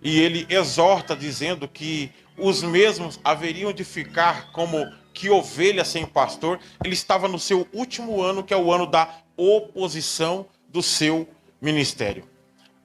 e ele exorta dizendo que os mesmos haveriam de ficar como que ovelha sem pastor. Ele estava no seu último ano, que é o ano da oposição do seu ministério.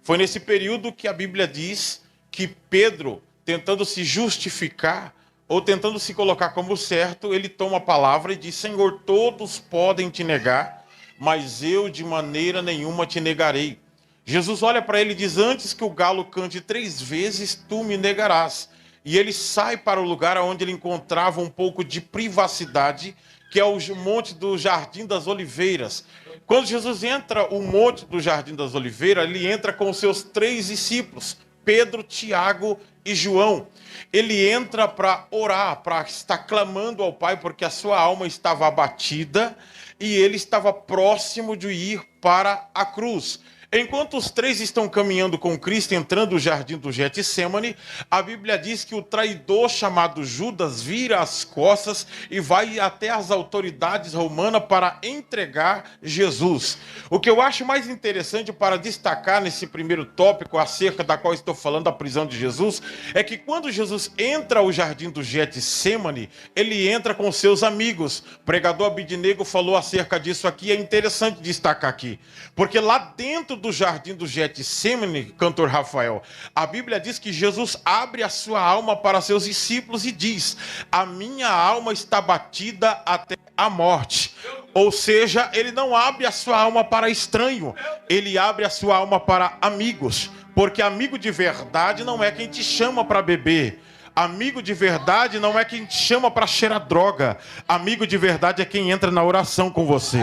Foi nesse período que a Bíblia diz que Pedro, tentando se justificar, ou tentando se colocar como certo, ele toma a palavra e diz: Senhor, todos podem te negar, mas eu de maneira nenhuma te negarei. Jesus olha para ele e diz: antes que o galo cante 3 vezes, tu me negarás. E ele sai para o lugar onde ele encontrava um pouco de privacidade, que é o Monte do Jardim das Oliveiras. Quando Jesus entra o Monte do Jardim das Oliveiras, ele entra com os seus 3 discípulos, Pedro, Tiago e João. Ele entra para orar, para estar clamando ao Pai, porque a sua alma estava abatida e ele estava próximo de ir para a cruz. Enquanto os 3 estão caminhando com Cristo, entrando no jardim do Getsêmani, a Bíblia diz que o traidor chamado Judas vira as costas e vai até as autoridades romanas para entregar Jesus. O que eu acho mais interessante para destacar nesse primeiro tópico, acerca da qual estou falando, da prisão de Jesus, é que quando Jesus entra ao jardim do Getsêmani, ele entra com seus amigos. O pregador Abidnego falou acerca disso aqui, é interessante destacar aqui, porque lá dentro do jardim do Getsêmani, cantor Rafael, a Bíblia diz que Jesus abre a sua alma para seus discípulos e diz: a minha alma está batida até a morte. Ou seja, ele não abre a sua alma para estranho, ele abre a sua alma para amigos, porque amigo de verdade não é quem te chama para beber. Amigo de verdade não é quem te chama para cheirar droga. Amigo de verdade é quem entra na oração com você.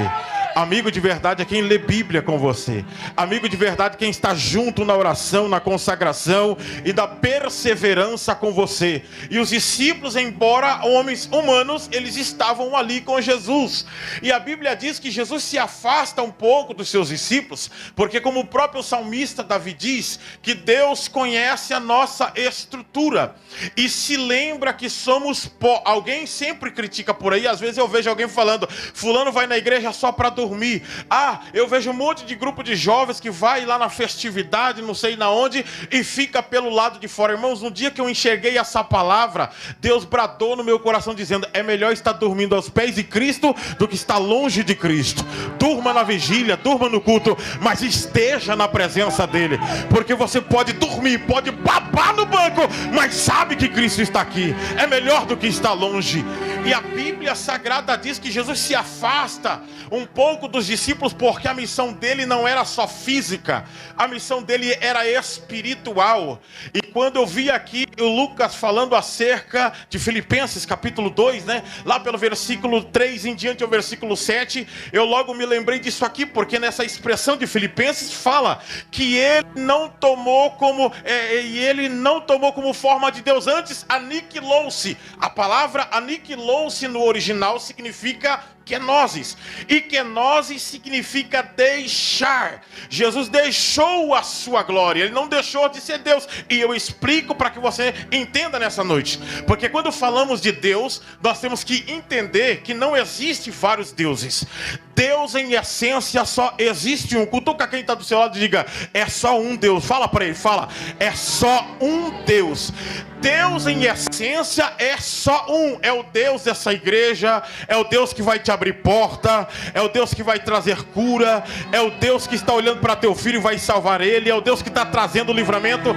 Amigo de verdade é quem lê Bíblia com você. Amigo de verdade é quem está junto na oração, na consagração e da perseverança com você. E os discípulos, embora homens humanos, eles estavam ali com Jesus. E a Bíblia diz que Jesus se afasta um pouco dos seus discípulos, porque como o próprio salmista Davi diz, que Deus conhece a nossa estrutura e se lembra que somos pó. Alguém sempre critica por aí, às vezes eu vejo alguém falando: fulano vai na igreja só para dormir. Eu vejo um monte de grupo de jovens que vai lá na festividade, não sei na onde, e fica pelo lado de fora. Irmãos, no dia que eu enxerguei essa palavra, Deus bradou no meu coração dizendo: é melhor estar dormindo aos pés de Cristo do que estar longe de Cristo. Durma na vigília, durma no culto, mas esteja na presença dele, porque você pode dormir, pode babar no banco, mas sabe que Cristo está aqui. É melhor do que estar longe. E a Bíblia Sagrada diz que Jesus se afasta um pouco dos discípulos, porque a missão dele não era só física, a missão dele era espiritual. E quando eu vi aqui o Lucas falando acerca de Filipenses capítulo 2, né, lá pelo versículo 3 em diante ao versículo 7, eu logo me lembrei disso aqui, porque nessa expressão de Filipenses fala que ele não tomou como forma de Deus, antes aniquilou-se. A palavra aniquilou-se no original significa kenosis, e kenosis significa deixar. Jesus deixou a sua glória, ele não deixou de ser Deus, e eu explico para que você entenda nessa noite, porque quando falamos de Deus, nós temos que entender que não existe vários deuses. Deus em essência só existe um. Cutuca quem está do seu lado e diga: é só um Deus. Fala para ele, fala: é só um Deus. Deus em essência é só um. É o Deus dessa igreja, é o Deus que vai te abrir porta, é o Deus que vai trazer cura, é o Deus que está olhando para teu filho e vai salvar ele, é o Deus que está trazendo o livramento.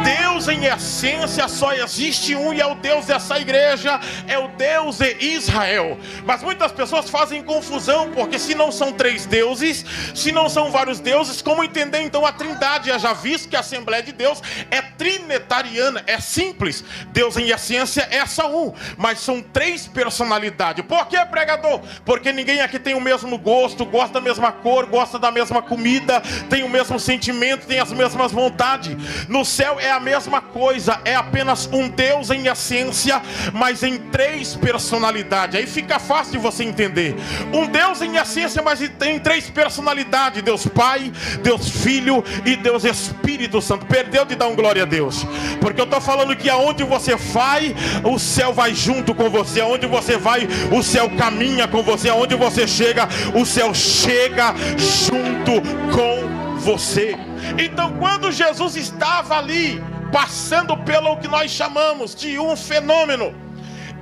Deus em essência só existe um, e é o Deus dessa igreja, é o Deus de Israel. Mas muitas pessoas fazem confusão, porque se não são 3 deuses, se não são vários deuses, como entender então a trindade? Já visto que a Assembleia de Deus é trinitariana, é simples. Deus em essência é só um, mas são 3 personalidades. Por que, pregador? Porque ninguém aqui tem o mesmo gosto, gosta da mesma cor, gosta da mesma comida, tem o mesmo sentimento, tem as mesmas vontades. No céu é a mesma coisa, é apenas um Deus em essência, mas em 3 personalidades. Aí fica fácil de você entender. Um Deus em essência, mas tem 3 personalidades: Deus Pai, Deus Filho e Deus Espírito Santo. Perdeu de dar um glória a Deus, porque eu estou falando que aonde você vai, o céu vai junto com você. Aonde você vai, o céu caminha com você. Aonde você chega, o céu chega junto com você. Então quando Jesus estava ali passando pelo que nós chamamos de um fenômeno.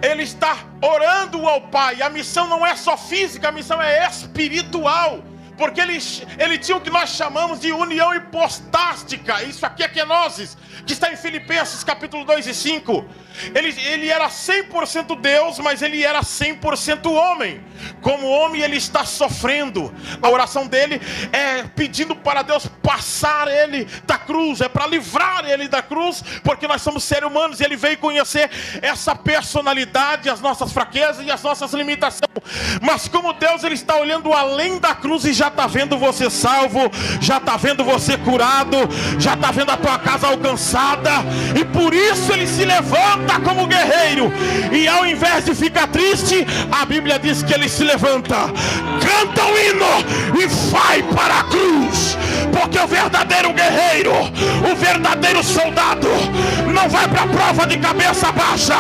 Ele está orando ao Pai. A missão não é só física, a missão é espiritual. Porque ele tinha o que nós chamamos de união hipostática. Isso aqui é kenosis, que está em Filipenses capítulo 2 e 5. Ele era 100% Deus, mas ele era 100% homem. Como homem ele está sofrendo. A oração dele é pedindo para Deus passar ele da cruz. É para livrar ele da cruz, porque nós somos seres humanos. E ele veio conhecer essa personalidade, as nossas fraquezas e as nossas limitações. Mas como Deus, ele está olhando além da cruz e já está vendo você salvo, já está vendo você curado, já está vendo a tua casa alcançada. E por isso ele se levanta como guerreiro. E ao invés de ficar triste, a Bíblia diz que ele se levanta, canta o hino e vai para a cruz. Porque o verdadeiro guerreiro, o verdadeiro soldado, não vai para a prova de cabeça baixa,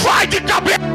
vai de cabeça